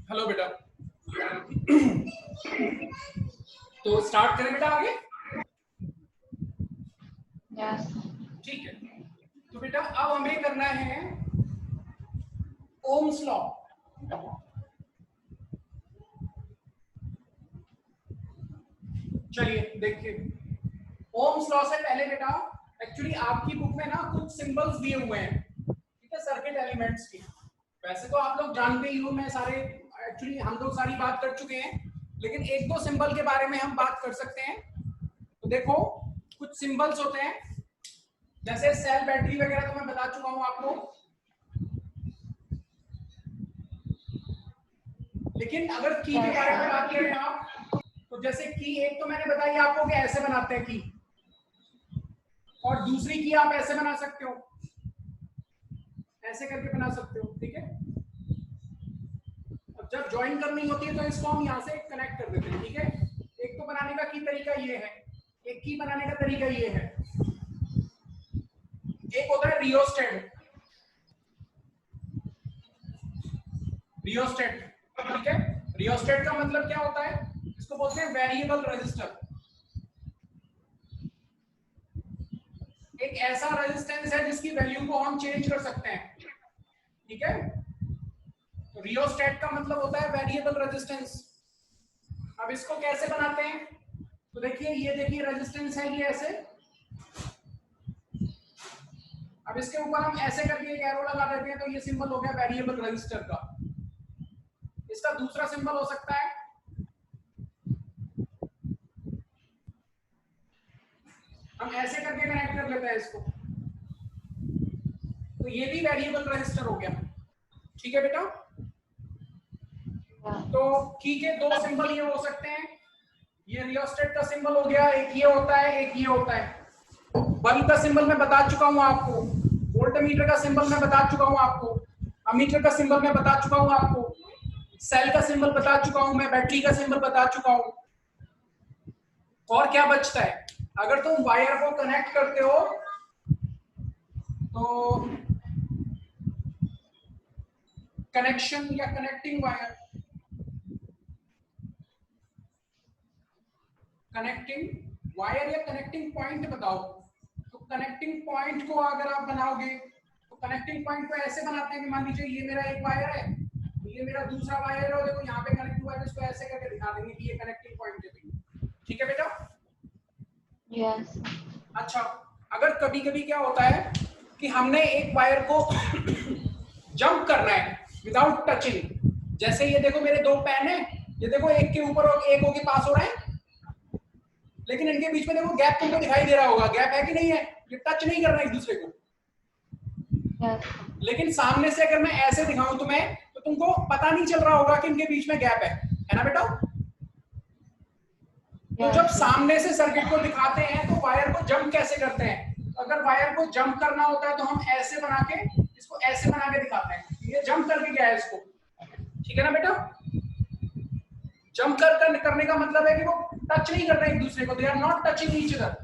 Hello बेटा। तो start करें बेटा आगे। यस ठीक है, तो बेटा अब हमें करना है ओम्स लॉ। चलिए देखिए, ओम्स लॉ से पहले बेटा एक्चुअली आपकी बुक में ना कुछ सिंबल्स दिए हुए हैं, ठीक है, सर्किट एलिमेंट्स की। वैसे तो आप लोग जानते ही हो, मैं सारे एक्चुअली हम लोग सारी बात कर चुके हैं, लेकिन एक दो सिंबल के बारे में हम बात कर सकते हैं। तो देखो, कुछ सिंबल्स होते हैं जैसे सेल, बैटरी वगैरह तो मैं बता चुका हूं आपको, लेकिन अगर की के बारे में बात करें आप, तो जैसे की एक तो मैंने बताई आपको कि ऐसे बनाते हैं की, और दूसरी की आप ऐसे बना सकते हो, ऐसे करके बना सकते हो, ठीक है। अब जब ज्वाइन करनी होती है तो इसको हम यहाँ से कनेक्ट कर देते हैं, ठीक है। एक तो बनाने का की तरीका ये है, एक की बनाने का तरीका ये है। एक होता है रियोस्टेट, रियोस्टेट, ठीक है। रियोस्टेट का मतलब क्या होता है, इसको बोलते हैं वेरिएबल रेजिस्टर। एक ऐसा रेजिस्टेंस है जिसकी वैल्यू को हम चेंज कर सकते हैं, ठीक है। तो रियोस्टेट का मतलब होता है वेरिएबल रेजिस्टेंस। अब इसको कैसे बनाते हैं, तो देखिए, ये देखिए रेजिस्टेंस है ये ऐसे। अब इसके ऊपर हम ऐसे करके एक एरो लगा देते हैं, तो ये सिंबल हो गया वेरिएबल रेजिस्टर का। इसका दूसरा सिंबल हो सकता है, हम ऐसे करके कनेक्ट कर लेते हैं इसको, तो ये भी वेरिएबल रेजिस्टर हो गया, ठीक है बेटा। तो की के दो सिंबल ये हो सकते हैं, ये रियोस्टेट का सिंबल हो गया, एक ये होता है, एक ये होता है। बल्ब का सिंबल मैं बता चुका हूं आपको, वोल्टमीटर का सिंबल मैं बता चुका हूं आपको, अमीटर का सिंबल मैं बता चुका हूं आपको, सेल का सिंबल बता चुका हूं मैं, बैटरी का सिंबल बता चुका हूं। और क्या बचता है, अगर तुम वायर को कनेक्ट करते हो तो कनेक्शन या कनेक्टिंग वायर, कनेक्टिंग वायर या कनेक्टिंग पॉइंट बताओ। तो कनेक्टिंग पॉइंट को अगर आप बनाओगे, तो कनेक्टिंग पॉइंट को ऐसे बनाते हैं कि मान लीजिए ये मेरा एक वायर है, ये मेरा दूसरा वायर है, देखो यहाँ पे कनेक्ट हुआ है, इसको ऐसे करके दिखा देंगे कि ये कनेक्टिंग पॉइंट है, ठीक है बेटा। यस अच्छा, अगर कभी कभी क्या होता है कि हमने एक वायर को जंप करना है विदाउट टचिंग, जैसे ये देखो मेरे दो पेन है, ये देखो एक के ऊपर और एक के पास हो रहा है, लेकिन इनके बीच में देखो गैप तुमको दिखाई दे रहा होगा, गैप है कि नहीं है, ये टच नहीं कर रहा एक दूसरे को। यस लेकिन सामने से अगर मैं ऐसे दिखाऊं तुम्हें, तो तुमको पता नहीं चल रहा होगा कि इनके बीच में गैप है ना बेटा। तो जब सामने से सर्किट को दिखाते हैं तो वायर को जंप कैसे करते हैं, तो अगर वायर को जंप करना होता है तो हम ऐसे बना के, इसको ऐसे बना के दिखाते हैं, ये जंप करके गया है इसको, ठीक है ना बेटा। जंप करने का मतलब है कि वो टच नहीं कर रहे एक दूसरे को, they are not touching each other.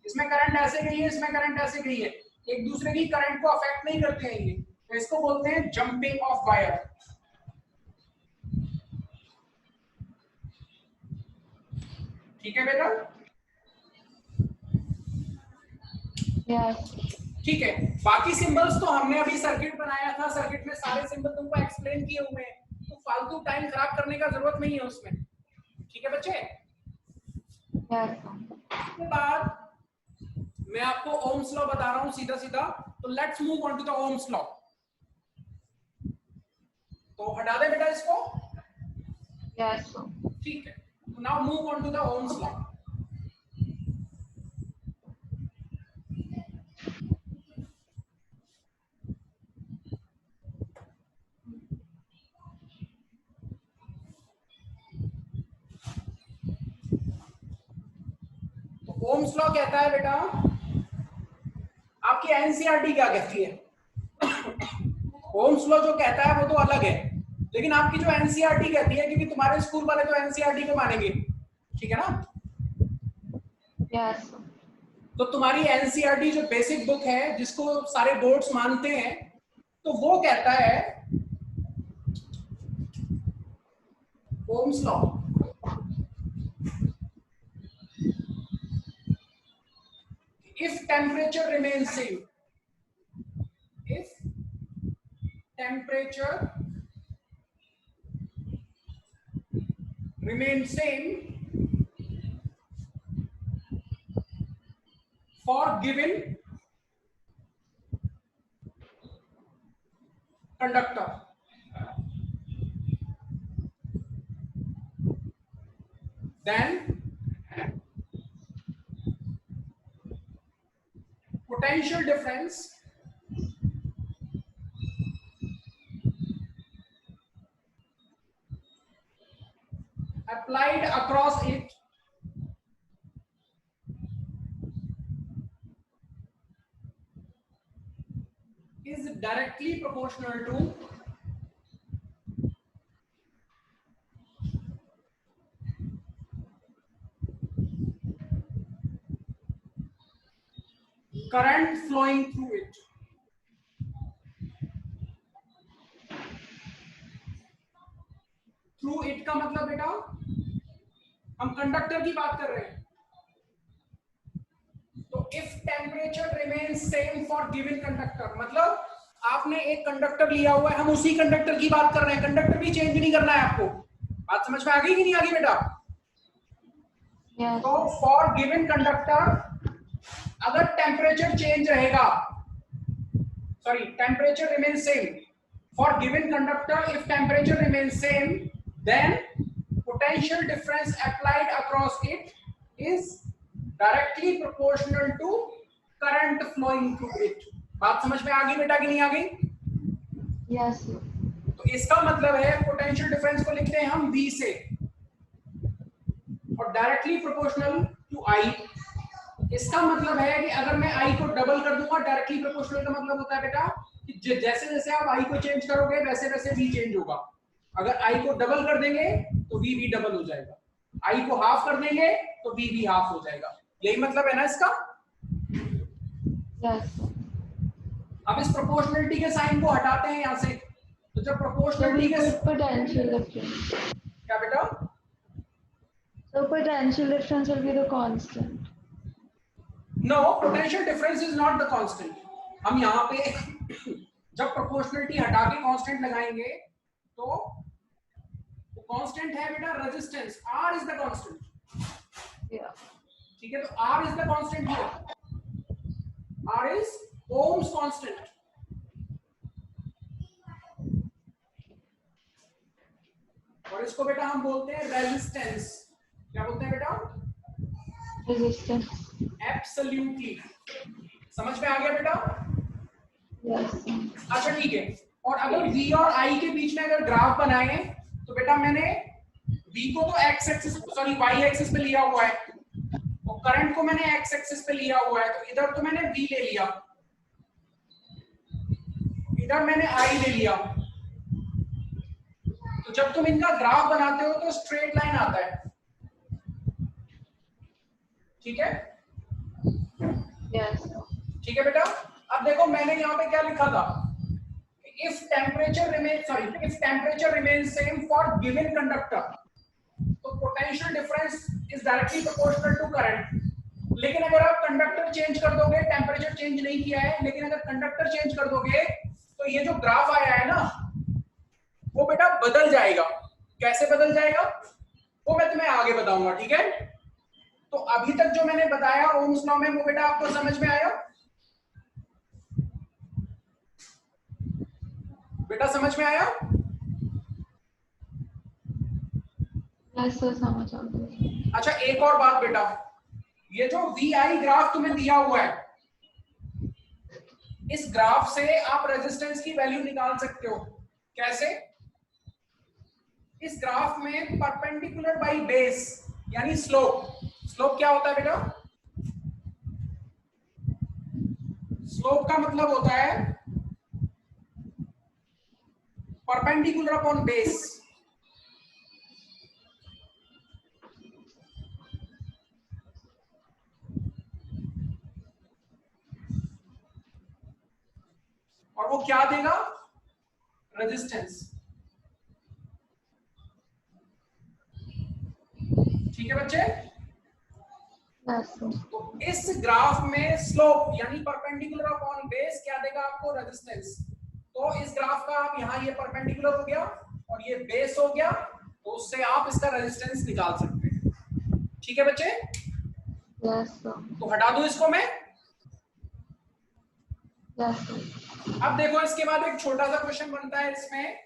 इसमें करंट ऐसे गई है, इसमें करंट ऐसे गई है, एक दूसरे की करंट को अफेक्ट नहीं करते हैं ये, तो इसको बोलते हैं जंपिंग ऑफ वायर, ठीक है बेटा। यस ठीक है, बाकी सिंबल्स तो हमने अभी सर्किट बनाया था, सर्किट में सारे सिंबल तुमको एक्सप्लेन किए हुए हैं, तो फालतू टाइम खराब करने का जरूरत नहीं है उसमें, ठीक है बच्चे। उसके बाद मैं आपको ओम्स लॉ बता रहा हूं सीधा सीधा, तो let's move on to the Ohm's law. तो हटा दे बेटा इसको, यस ठीक है। तो now move on to the Ohm's law. तो ओम्स लॉ कहता है बेटा, आपकी एनसीईआरटी क्या कहती है, ओम्स लॉ जो कहता है वो तो अलग है, लेकिन आपकी जो एनसीईआरटी कहती है, क्योंकि तुम्हारे स्कूल वाले तो एनसीईआरटी को मानेंगे, ठीक है ना। यस तो तुम्हारी एनसीईआरटी जो बेसिक बुक है जिसको सारे बोर्ड्स मानते हैं, तो वो कहता है Ohm's law. If temperature remains same, if temperature remains same for given conductor, then potential difference applied across it is directly proportional to current flowing through it. Through it का मतलब बेटा हम कंडक्टर की बात कर रहे हैं। तो if temperature remains same for given conductor, मतलब आपने एक कंडक्टर लिया हुआ है, हम उसी कंडक्टर की बात कर रहे हैं, कंडक्टर भी चेंज नहीं करना है आपको। बात समझ में आ गई कि नहीं आ गई बेटा? Yes. तो फॉर गिवन कंडक्टर अगर टेम्परेचर चेंज रहेगा, sorry temperature remains same for given conductor, if temperature remains same then potential difference applied across it is directly proportional to current flowing through it. बात समझ में आ गई बेटा कि नहीं आ गई? Yes. तो इसका मतलब है पोटेंशियल डिफरेंस को लिखते हैं हम V से और डायरेक्टली प्रोपोर्शनल टू I। इसका मतलब है कि अगर मैं I को डबल कर दूंगा, डायरेक्टली प्रोपोर्शनल का मतलब होता है बेटा कि जैसे जैसे आप I को चेंज करोगे वैसे वैसे V चेंज होगा। अगर I को डबल कर देंगे तो V भी डबल हो जाएगा, I को हाफ कर देंगे तो V भी हाफ हो जाएगा। यही मतलब है ना इसका? Yes. अब इस प्रोपोर्शनलिटी के साइन को हटाते हैं यहाँ से, तो जब प्रोपोर्शनलिटी के Potential difference. क्या बेटा? So potential difference will be the constant. No, potential difference is not the constant. हम यहाँ पे जब प्रोपोर्शनलिटी हटा के कांस्टेंट लगाएंगे तो कांस्टेंट है बेटा resistance, R is the constant. Yeah. ठीक है, तो R is the constant here, R is Ohm's constant. और इसको बेटा हम बोलते हैं रेजिस्टेंस। क्या बोलते हैं बेटा? Resistance. एब्सोल्युटली। समझ में आ गया बेटा? Yes. अच्छा ठीक है, और अगर V और I के बीच में अगर ग्राफ बनाए तो बेटा मैंने V को तो x axis sorry y axis पे लिया हुआ है और करंट को मैंने x एक्सिस पे लिया हुआ है, तो इधर तो मैंने V ले लिया, इधर मैंने I ले लिया। तो जब तुम इनका ग्राफ बनाते हो तो स्ट्रेट लाइन आता है, ठीक है? Yes. ठीक है बेटा। अब देखो मैंने यहाँ पे क्या लिखा था, if temperature remains same for given conductor, तो potential difference is directly proportional to current। लेकिन अगर आप कंडक्टर चेंज कर दोगे, टेम्परेचर चेंज नहीं किया है, लेकिन अगर कंडक्टर चेंज कर दोगे तो ये जो ग्राफ आया है ना वो बेटा बदल जाएगा। कैसे बदल जाएगा वो मैं तुम्हें आगे बताऊंगा, ठीक है? तो अभी तक जो मैंने बताया ओम्स लॉ में वो बेटा आपको समझ में आया? बेटा समझ में आया? Yes, sir, समझ आ गया। अच्छा एक और बात बेटा, ये जो VI ग्राफ तुम्हें दिया हुआ है, इस ग्राफ से आप रेजिस्टेंस की वैल्यू निकाल सकते हो। कैसे? इस ग्राफ में परपेंडिकुलर बाय बेस यानी स्लोप। स्लोप क्या होता है बेटा? स्लोप का मतलब होता है परपेंडिकुलर अपॉन बेस। और वो क्या देगा? रेजिस्टेंस। ठीक है बच्चे? Yes, sir. तो इस ग्राफ में स्लोप यानी परपेंडिकुलर अपॉन बेस क्या देगा आपको? रेजिस्टेंस। तो इस ग्राफ का आप यहाँ ये परपेंडिकुलर हो गया और ये बेस हो गया, तो उससे आप इसका रेजिस्टेंस निकाल सकते हैं। ठीक है बच्चे? Yes, sir. तो हटा दूं इसको मैं। Yes, sir. अब देखो इसके बाद एक छोटा सा क्वेश्चन बनता है इसमें।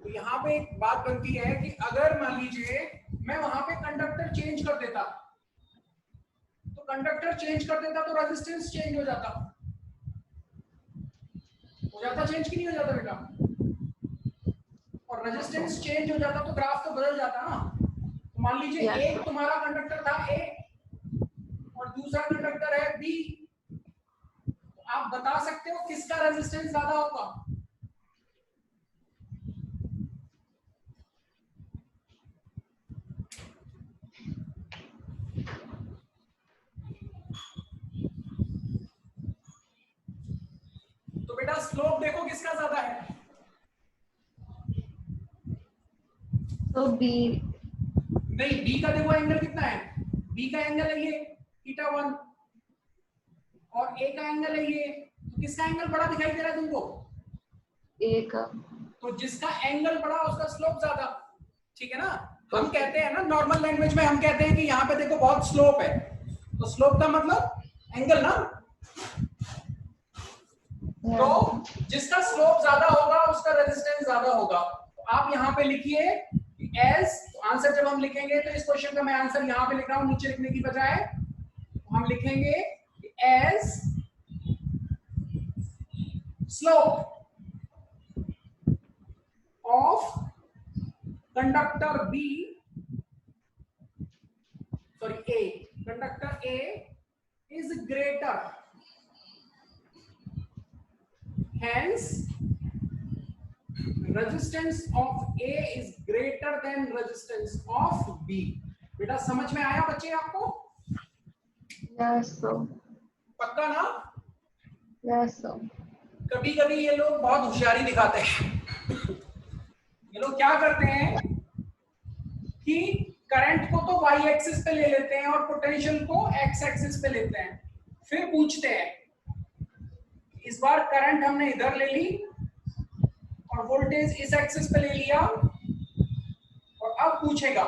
तो यहाँ पे एक बात बनती है कि अगर मान लीजिए मैं वहां पे कंडक्टर चेंज कर देता, तो कंडक्टर चेंज कर देता तो रेजिस्टेंस चेंज हो जाता चेंज की नहीं हो जाता बेटा? और रेजिस्टेंस चेंज हो जाता तो ग्राफ तो बदल जाता ना। तो मान लीजिए Yes. एक तुम्हारा कंडक्टर था ए और दूसरा कंडक्टर है बी, तो आप बता सकते हो किसका रेजिस्टेंस ज्यादा होगा? तो बेटा स्लोप देखो किसका ज्यादा है? So B. नहीं, बी का देखो एंगल कितना है? बी का एंगल है ये θ1 और ए का एंगल है ये, तो किसका एंगल बड़ा दिखाई दे रहा है तुमको? A का. तो जिसका एंगल बड़ा उसका स्लोप ज्यादा। ठीक है ना? हम कहते हैं ना नॉर्मल लैंग्वेज में हम कहते हैं कि यहाँ पे देखो बहुत स्लोप है, तो स्लोप का मतलब एंगल ना। Yeah. तो जिसका स्लोप ज्यादा होगा उसका रेजिस्टेंस ज्यादा होगा। तो आप यहाँ पे लिखिए एज, तो आंसर जब हम लिखेंगे तो इस क्वेश्चन का मैं आंसर यहाँ पे लिख रहा हूँ नीचे लिखने की बजाय, तो हम लिखेंगे as slope of conductor B, sorry A, conductor A is greater, hence resistance of A is greater than resistance of B। बेटा समझ में आया बच्चे आपको? Yes, sir. पक्का ना? Yes, sir. कभी कभी ये लोग बहुत होशियारी दिखाते हैं। ये लोग क्या करते हैं कि करंट को तो y एक्सिस पे ले लेते हैं और पोटेंशियल को x एक्सिस पे लेते हैं, फिर पूछते हैं इस बार करंट हमने इधर ले ली और वोल्टेज इस एक्सिस पे ले लिया, और अब पूछेगा,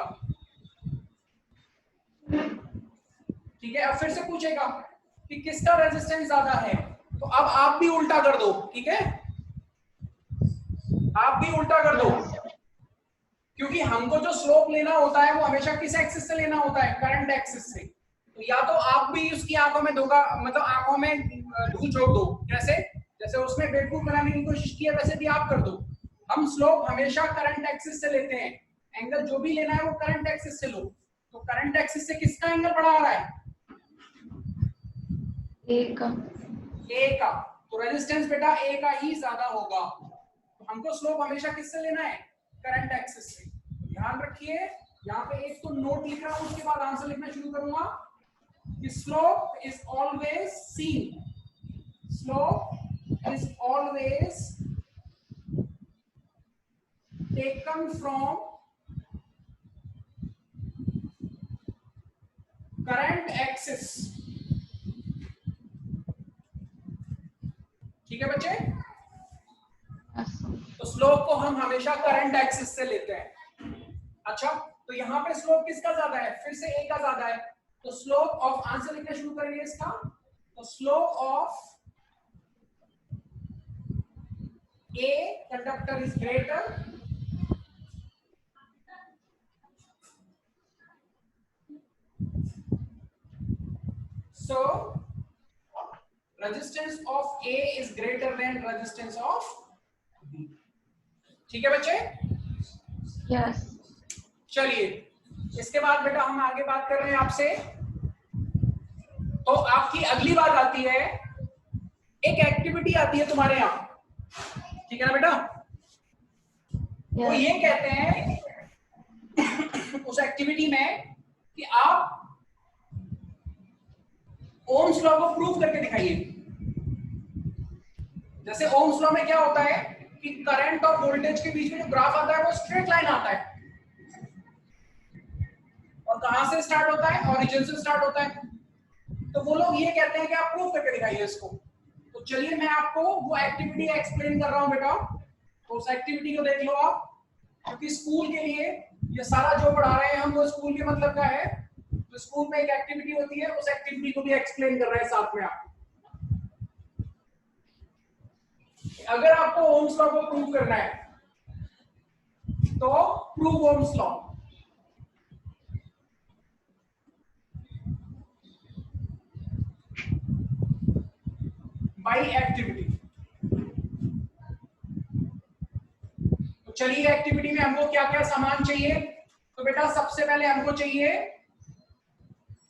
ठीक है, अब फिर से पूछेगा कि किसका रेजिस्टेंस ज्यादा है। तो अब आप भी उल्टा कर दो, ठीक है, आप भी उल्टा कर दो, क्योंकि हमको जो स्लोप लेना होता है वो हमेशा किस एक्सिस से लेना होता है? करंट एक्सिस से। तो या तो आप भी उसकी आंखों में धोखा, मतलब आंखों में धूल झोंक दो, जैसे जैसे उसने बेवकूफ बनाने की कोशिश की है वैसे भी आप कर दो। हम स्लोप हमेशा करंट एक्सिस से लेते हैं, एंगल जो भी लेना है वो करंट एक्सिस से लो। तो करंट एक्सिस से किसका एंगल बढ़ा आ रहा है? A का. ए का। तो रेजिस्टेंस बेटा ए का ही ज्यादा होगा। तो हमको स्लोप हमेशा किससे लेना है? करंट एक्सिस से। ध्यान रखिए, यहाँ पे एक तो नोट लिख रहा हूं, उसके बाद आंसर लिखना शुरू करूंगा कि slope is always seen, slope is always taken from current axis. ठीक है बच्चे? Yes, sir. तो स्लोप को हम हमेशा करंट एक्सिस से लेते हैं। अच्छा, तो यहाँ पे स्लोप किसका ज्यादा है? फिर से ए का ज्यादा है। तो स्लोप ऑफ, आंसर लिखना शुरू करेंगे इसका, तो slope of a conductor is greater, so resistance of A is greater than resistance of B। ठीक है बच्चे? Yes. चलिए, इसके बाद बेटा हम आगे बात कर रहे हैं आपसे। तो आपकी अगली बात आती है, एक एक्टिविटी आती है तुम्हारे यहाँ, ठीक है ना बेटा? वो Yes. ये कहते हैं उस एक्टिविटी में कि आप ओम्स लॉ को प्रूव करके दिखाइए। जैसे ओम्स लॉ में क्या होता है कि करंट और वोल्टेज के बीच में जो ग्राफ आता है वो स्ट्रेट लाइन आता है, और कहां से स्टार्ट होता है? ओरिजिन से स्टार्ट होता है। तो वो लोग ये कहते हैं कि आप प्रूव करके दिखाइए इसको। तो चलिए मैं आपको वो एक्टिविटी एक्सप्लेन कर रहा हूं बेटा, तो उस एक्टिविटी को देख लो आप, क्योंकि स्कूल के लिए ये सारा जो पढ़ा रहे हैं हम वो स्कूल के मतलब का है। तो स्कूल में एक एक्टिविटी होती है, उस एक्टिविटी को भी एक्सप्लेन कर रहे हैं साथ में आप। अगर आपको ओम्स लॉ को प्रूव करना है तो prove Ohm's law. By activity. तो चलिए एक्टिविटी में हमको क्या क्या सामान चाहिए। तो बेटा सबसे पहले हमको चाहिए,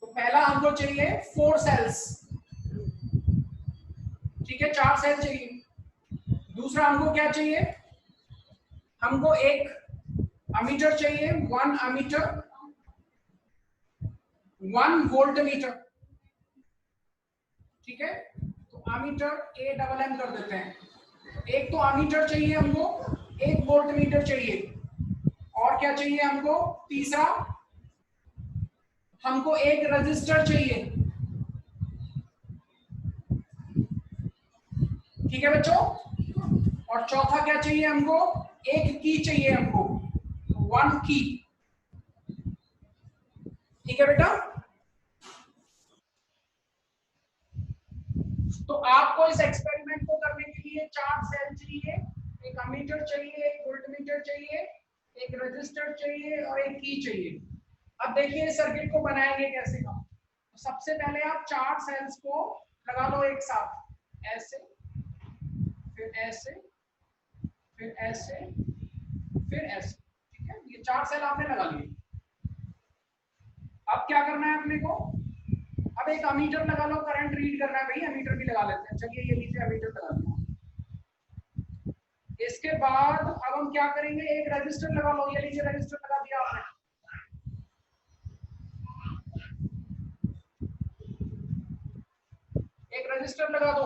तो पहला हमको चाहिए 4 सेल्स, ठीक है, 4 सेल चाहिए। दूसरा हमको क्या चाहिए, हमको एक अमीटर चाहिए, 1 अमीटर, 1 वोल्ट मीटर, ठीक है। तो अमीटर AMM कर देते हैं। एक तो अमीटर चाहिए हमको, एक वोल्ट मीटर चाहिए, और क्या चाहिए हमको, तीसरा हमको एक रजिस्टर चाहिए, ठीक है बच्चों। और चौथा क्या चाहिए हमको, एक की चाहिए हमको, 1 की, ठीक है बेटा। तो आपको इस एक्सपेरिमेंट को करने के लिए 4 सेल चाहिए, एक अमीटर चाहिए, एक वोल्टमीटर चाहिए, एक रजिस्टर चाहिए और एक की चाहिए। अब देखिए सर्किट को बनाएंगे कैसे हम। तो सबसे पहले आप 4 सेल्स को लगा लो एक साथ, ऐसे, फिर ऐसे, फिर ऐसे, फिर ऐसे, ठीक है। ये 4 सेल आपने लगा लिए। अब क्या करना है अपने को, अब एक अमीटर लगा लो, करंट रीड करना है भाई, अमीटर भी लगा लेते हैं। चलिए ये लीजिए अमीटर लगा लिया। इसके बाद अब हम क्या करेंगे, एक रजिस्टर लगा लो, ये लीजिए रजिस्टर लगा दिया आपने। एक रजिस्टर लगा दो,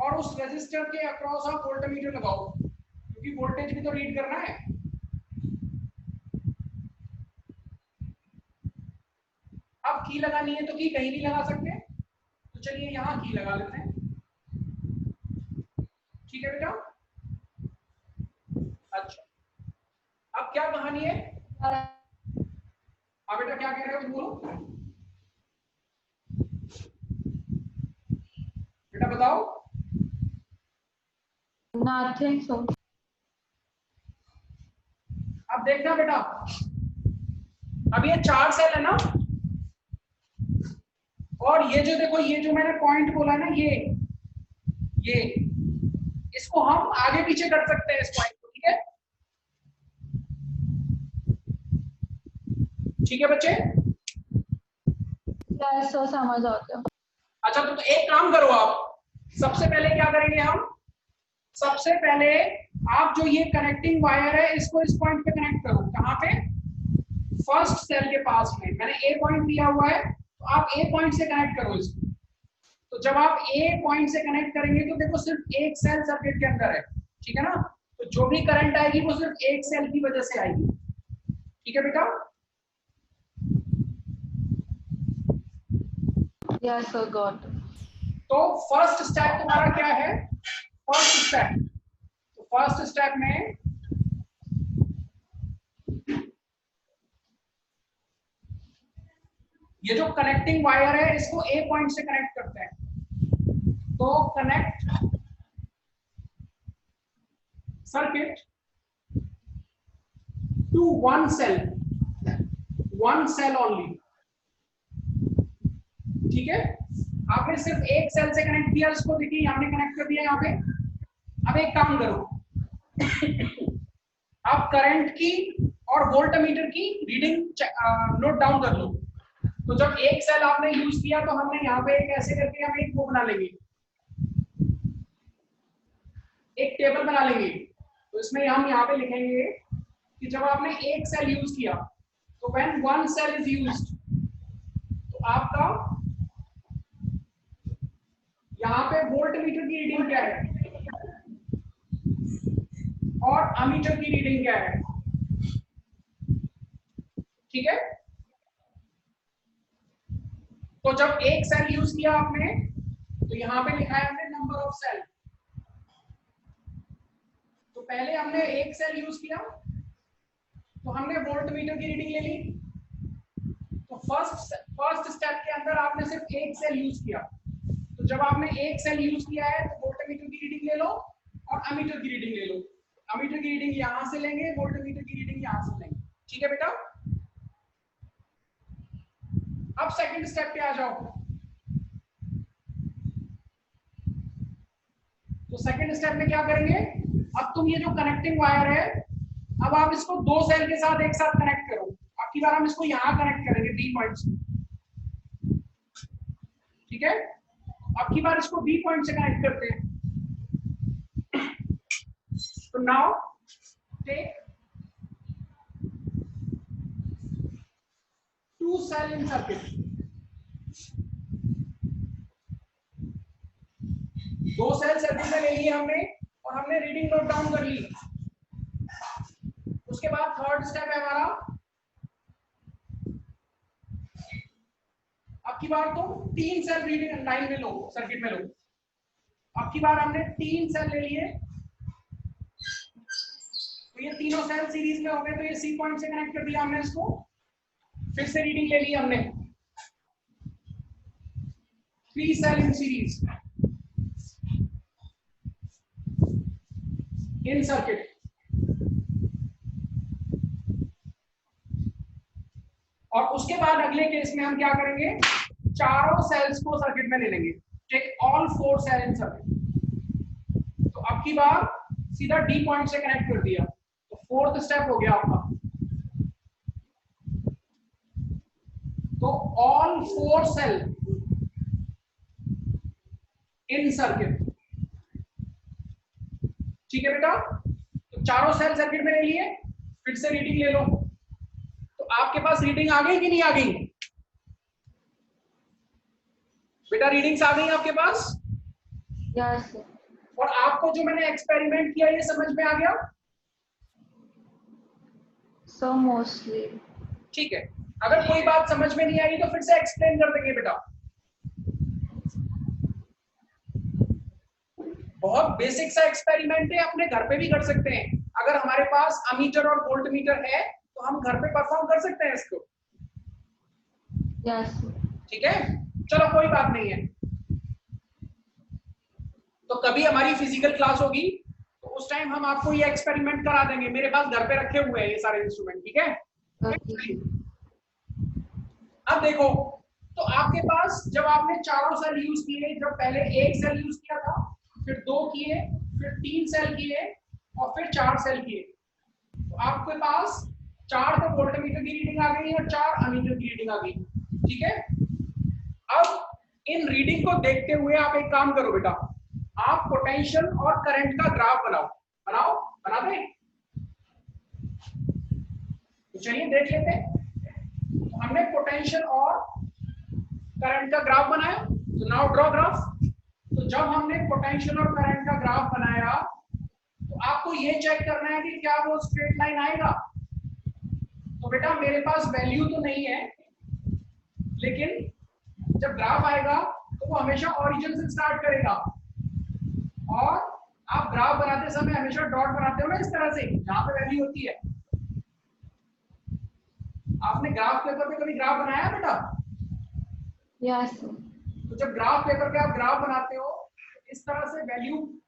और उस रजिस्टर के अक्रॉस आप वोल्टमीटर लगाओ, क्योंकि वोल्टेज भी तो रीड करना है। अब की लगानी है तो की कहीं भी लगा सकते हैं, तो चलिए यहां की लगा लेते हैं, ठीक है बेटा। अच्छा, अब क्या कहानी है, अब बेटा क्या कह रहे हो तुम बोलो, बेटा बताओ। Nothing. So. अब देखना बेटा, अब ये 4 सेल है ना, और ये जो देखो, ये जो मैंने पॉइंट बोला ना, ये इसको हम आगे पीछे कर सकते हैं इस पॉइंट को, ठीक है, ठीक है बच्चे। Yes, so समझ आता है। अच्छा तो एक काम करो आप, सबसे पहले क्या करेंगे हम, सबसे पहले आप जो ये कनेक्टिंग वायर है इसको इस पॉइंट पे कनेक्ट करो। कहां पे, फर्स्ट सेल के पास में मैंने ए पॉइंट दिया हुआ है, तो आप ए पॉइंट से कनेक्ट करो इसको। तो जब आप ए पॉइंट से कनेक्ट करेंगे तो देखो सिर्फ एक सेल सर्किट के अंदर है, ठीक है ना, तो जो भी करंट आएगी वो सिर्फ एक सेल की वजह से आएगी, ठीक है बेटा। Yes, sir, got it. तो फर्स्ट स्टेप तुम्हारा क्या है, फर्स्ट स्टेप, तो फर्स्ट स्टेप में ये जो कनेक्टिंग वायर है इसको ए पॉइंट से कनेक्ट करते हैं। तो connect circuit to one cell only, ठीक है। आपने सिर्फ एक सेल से कनेक्ट किया, इसको देखिए हमने कनेक्ट कर दिया यहाँ पे। अब एक काम करो, आप करंट की और वोल्टमीटर की रीडिंग नोट डाउन कर लो। तो जब एक सेल आपने यूज किया तो हमने यहाँ पे एक ऐसे करके हम एक वो बना लेंगे, एक टेबल बना लेंगे। तो इसमें हम यहाँ पे लिखेंगे कि जब आपने एक सेल यूज किया तो when one cell is used तो आपका यहां पे वोल्ट मीटर की रीडिंग क्या है और अमीटर की रीडिंग क्या है, ठीक है। तो जब एक सेल यूज किया आपने तो यहां पे लिखा है हमने नंबर ऑफ सेल। तो पहले हमने एक सेल यूज किया तो हमने वोल्ट मीटर की रीडिंग ले ली। तो फर्स्ट स्टेप के अंदर आपने सिर्फ एक सेल यूज किया। तो जब आपने एक सेल यूज किया है तो वोल्ट मीटर की रीडिंग ले लो और अमीटर की रीडिंग ले लो। अमीटर की रीडिंग यहां से लेंगे, वोल्ट मीटर की रीडिंग यहां से लेंगे, ठीक है बेटा। अब सेकंड स्टेप पे आ जाओ। तो सेकंड स्टेप में क्या करेंगे, अब तुम ये जो कनेक्टिंग वायर है अब आप इसको दो सेल के साथ एक साथ कनेक्ट करो। अब की बार हम इसको यहां कनेक्ट करेंगे बी पॉइंट से, ठीक है। अब की बार इसको बी पॉइंट से कनेक्ट करते हैं। तो now take two cell in circuit. दो सेल सर्किट में ले लिए हमने और हमने रीडिंग नोट डाउन कर ली। उसके बाद थर्ड स्टेप है हमारा, अब की बार तो तीन सेल रीडिंग लाइन में लो, सर्किट में लो। अब की बार हमने तीन सेल ले लिए तो ये तीनों सेल सीरीज में हो गए। तो ये सी पॉइंट से कनेक्ट कर दिया हमने इसको, फिर से रीडिंग ले ली हमने, three cell in series in circuit. और उसके बाद अगले केस में हम क्या करेंगे, चारों सेल्स को सर्किट में ले लेंगे, take all four cell in circuit. तो अब की बार सीधा डी पॉइंट से कनेक्ट कर दिया। तो फोर्थ स्टेप हो गया आपका। तो all four cell in circuit, ठीक है बेटा। तो चारों सेल सर्किट में ले लिए, फिर से रीडिंग ले लो। तो आपके पास रीडिंग आ गई कि नहीं आ गई बेटा, रीडिंग्स आ गई आपके पास? Yes, sir. और आपको जो मैंने एक्सपेरिमेंट किया ये समझ में आ गया? So mostly. ठीक है, अगर कोई बात समझ में नहीं आई तो फिर से एक्सप्लेन कर देंगे बेटा। बहुत बेसिक सा एक्सपेरिमेंट है, अपने घर पे भी कर सकते हैं। अगर हमारे पास अमीटर और वोल्ट मीटर है तो हम घर पे परफॉर्म कर सकते हैं इसको, Yes, sir. ठीक है। चलो कोई बात नहीं है। तो कभी हमारी फिजिकल क्लास होगी तो उस टाइम हम आपको ये एक्सपेरिमेंट करा देंगे। मेरे पास घर पे रखे हुए हैं ये सारे इंस्ट्रूमेंट, ठीक है। Okay. अब देखो, तो आपके पास जब आपने चारों सेल यूज किए, जब पहले एक सेल यूज किया था, फिर दो किए, फिर तीन सेल किए और फिर चार सेल किए, तो आपके पास चार तो वोल्ट मीटर की रीडिंग आ गई और चार अमीटर की रीडिंग आ गई, ठीक है। अब इन रीडिंग को देखते हुए आप एक काम करो बेटा, आप पोटेंशियल और करंट का ग्राफ बनाओ। बनाओ, बना दे? तो चलिए देख लेते हैं। तो हमने पोटेंशियल और करंट का ग्राफ बनाया, तो नाउ ड्रॉ ग्राफ। तो जब हमने पोटेंशियल और करंट का ग्राफ बनाया तो आपको ये चेक करना है कि क्या वो स्ट्रेट लाइन आएगा। तो बेटा मेरे पास वैल्यू तो नहीं है, लेकिन जब ग्राफ आएगा तो वो हमेशा ओरिजिन से स्टार्ट करेगा। और आप ग्राफ बनाते समय हमेशा डॉट बनाते हो ना इस तरह से, जहां पे वैल्यू होती है। आपने ग्राफ पेपर पे कभी ग्राफ बनाया बेटा? Yes, sir. तो जब ग्राफ पेपर पे आप ग्राफ बनाते हो इस तरह से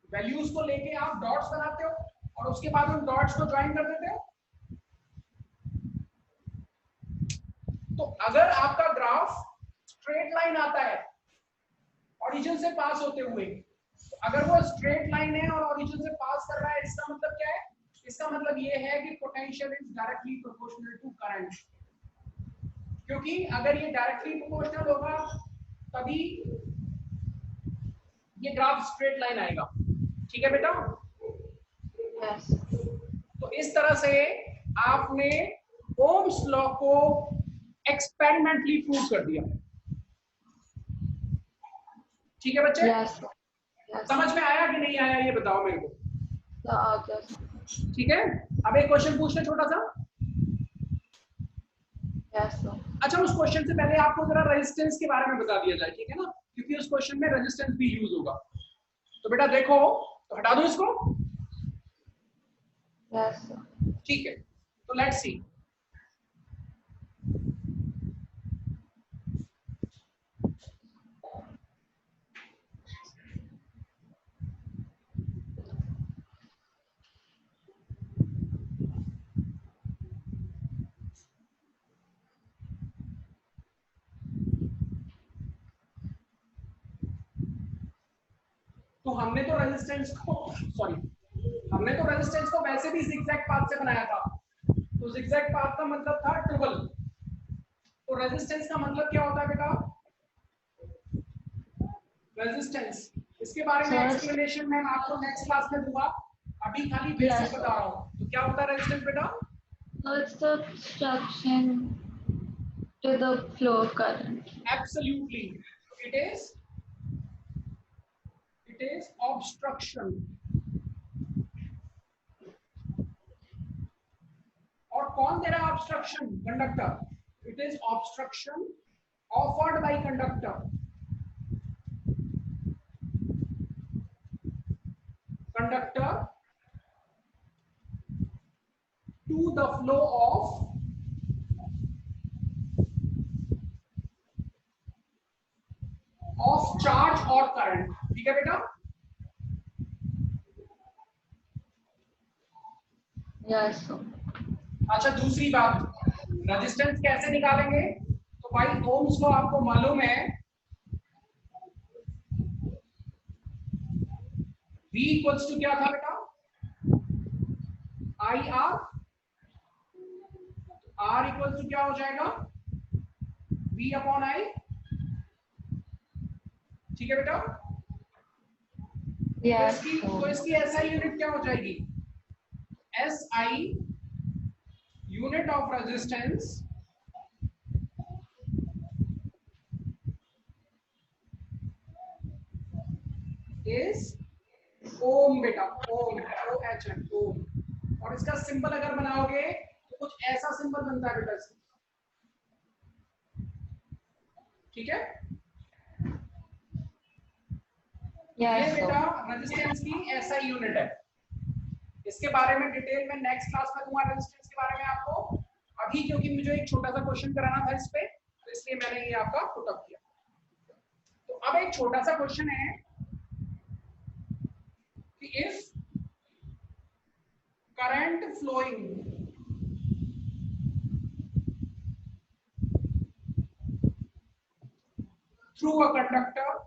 वैल्यूज को लेके आप डॉट्स बनाते हो और उसके बाद उन डॉट्स को ज्वाइन कर देते हो। तो अगर आपका ग्राफ स्ट्रेट लाइन आता है ओरिजिन से पास होते हुए, तो अगर वो स्ट्रेट लाइन है और ओरिजिन से पास कर रहा है, इसका मतलब क्या है? इसका मतलब ये है कि potential is directly proportional to current. क्योंकि अगर ये डायरेक्टली प्रोपोर्शनल होगा तभी ये ग्राफ स्ट्रेट लाइन आएगा, ठीक है बेटा। Yes. तो इस तरह से आपने ओम्स लॉ को एक्सपेरिमेंटली प्रूव कर दिया। ठीक है बच्चे? Yes. Yes. समझ में आया कि नहीं आया ये बताओ मेरे को। Okay. ठीक है, अब एक क्वेश्चन पूछना छोटा सा। Yes, sir. अच्छा, उस क्वेश्चन से पहले आपको जरा रेजिस्टेंस के बारे में बता दिया जाए, ठीक है ना, क्योंकि उस क्वेश्चन में रेजिस्टेंस भी यूज होगा। तो बेटा देखो, तो हटा दो इसको। Yes, sir. ठीक है, तो लेट्स सी। तो हमने तो रेजिस्टेंस को वैसे भी जिगजैग पाथ से बनाया था। तो जिगजैग पाथ का मतलब था ट्रिपल। तो रेजिस्टेंस का मतलब क्या होता है बेटा? रेजिस्टेंस, इसके बारे में एक्सप्लेनेशन मैं आपको नेक्स्ट क्लास में दूंगा, अभी खाली बेसिक बता रहा हूं। तो क्या होता है रेजिस्टेंस बेटा? So it's the obstruction to the flow current. Absolutely, it is obstruction। और कौन दे रहा है obstruction? Conductor. It is obstruction offered by conductor. Conductor to the flow of charge और करंट। ठीक है बेटा? Yes, sir. अच्छा, दूसरी बात, रेजिस्टेंस कैसे निकालेंगे? तो भाई ओम्स लॉ आपको मालूम है, V इक्वल्स टू क्या था बेटा? I R. R equals to क्या हो जाएगा? V upon I. ठीक है बेटा? Yes, तो इसकी SI यूनिट क्या हो जाएगी? SI unit of resistance is ohm बेटा, ओम, OHM, ओम। और इसका सिंबल अगर बनाओगे तो कुछ ऐसा सिंबल बनता है बेटा। ठीक है? ये yes, बेटा sir. रेजिस्टेंस की SI यूनिट है। इसके बारे में डिटेल में नेक्स्ट क्लास में दूंगा, रेजिस्टेंस के बारे में आपको। अभी क्योंकि मुझे एक छोटा सा क्वेश्चन कराना था इस पे, तो इसलिए मैंने ये आपका पुट अप किया। तो अब एक छोटा सा क्वेश्चन है कि if current flowing through a conductor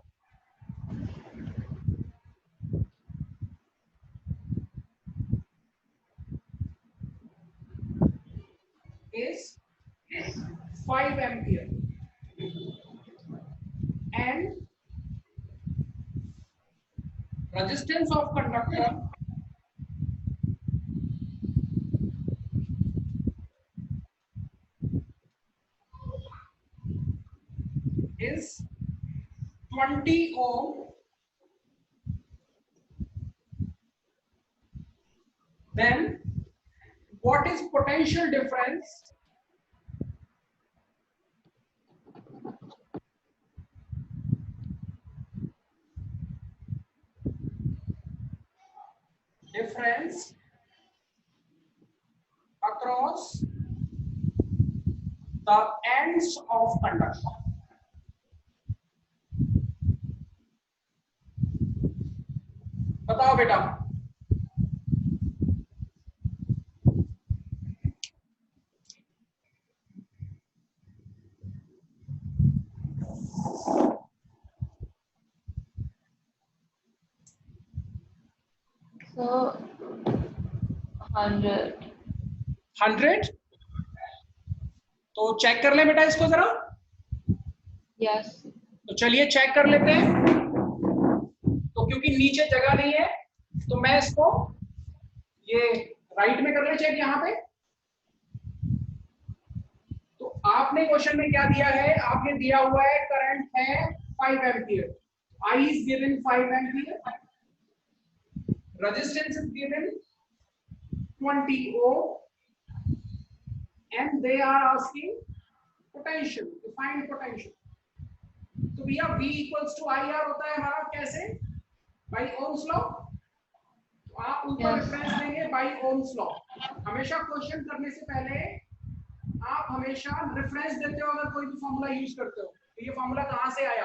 is 5 ampere and resistance of conductor is 20 ohm, then what is potential difference across the ends of conductor? बताओ बेटा। So 100. 100? तो चेक कर ले बेटा इसको जरा। Yes. तो चलिए चेक कर लेते हैं। तो क्योंकि नीचे जगह नहीं है तो मैं इसको ये राइट में कर ले चेक, यहाँ पे आपने क्वेश्चन में क्या दिया है, आपने दिया हुआ है करंट है 5 ampere, I is given 5 ampere, resistance is given 20 ohm, and they are asking potential, define potential. तो भैया V equals to IR होता है हमारा कैसे, by Ohm's law। तो आप ऊपर रेफरेंस लेंगे by Ohm's law। हमेशा क्वेश्चन करने से पहले आप हमेशा रेफरेंस देते हो, अगर कोई भी फॉर्मूला यूज करते हो तो ये फॉर्मूला कहां से आया,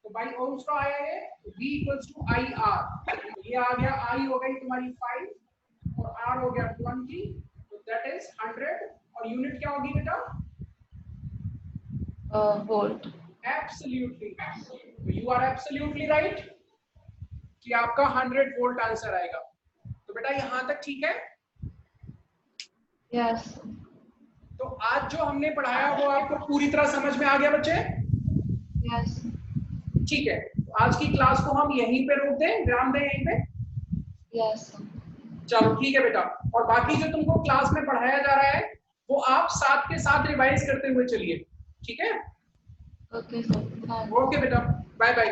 तो बाई ओम्स लॉ आया है, V equals to I R. ये आ गया, I हो गई तुम्हारी 5 और R हो गया 20, तो दैट इज 100। और यूनिट क्या होगी बेटा, volt. Absolutely, you are absolutely right कि आपका 100 वोल्ट आंसर आएगा। तो बेटा यहां तक ठीक है? यस। तो आज जो हमने पढ़ाया वो आपको पूरी तरह समझ में आ गया बच्चे? यस। ठीक है, आज की क्लास को हम यहीं पे रोक दें, विराम दें यहीं पे? यस। चलो ठीक है बेटा, और बाकी जो तुमको क्लास में पढ़ाया जा रहा है वो आप साथ के साथ रिवाइज करते हुए चलिए, ठीक है? ओके सर, ओके बेटा, बाय बाय।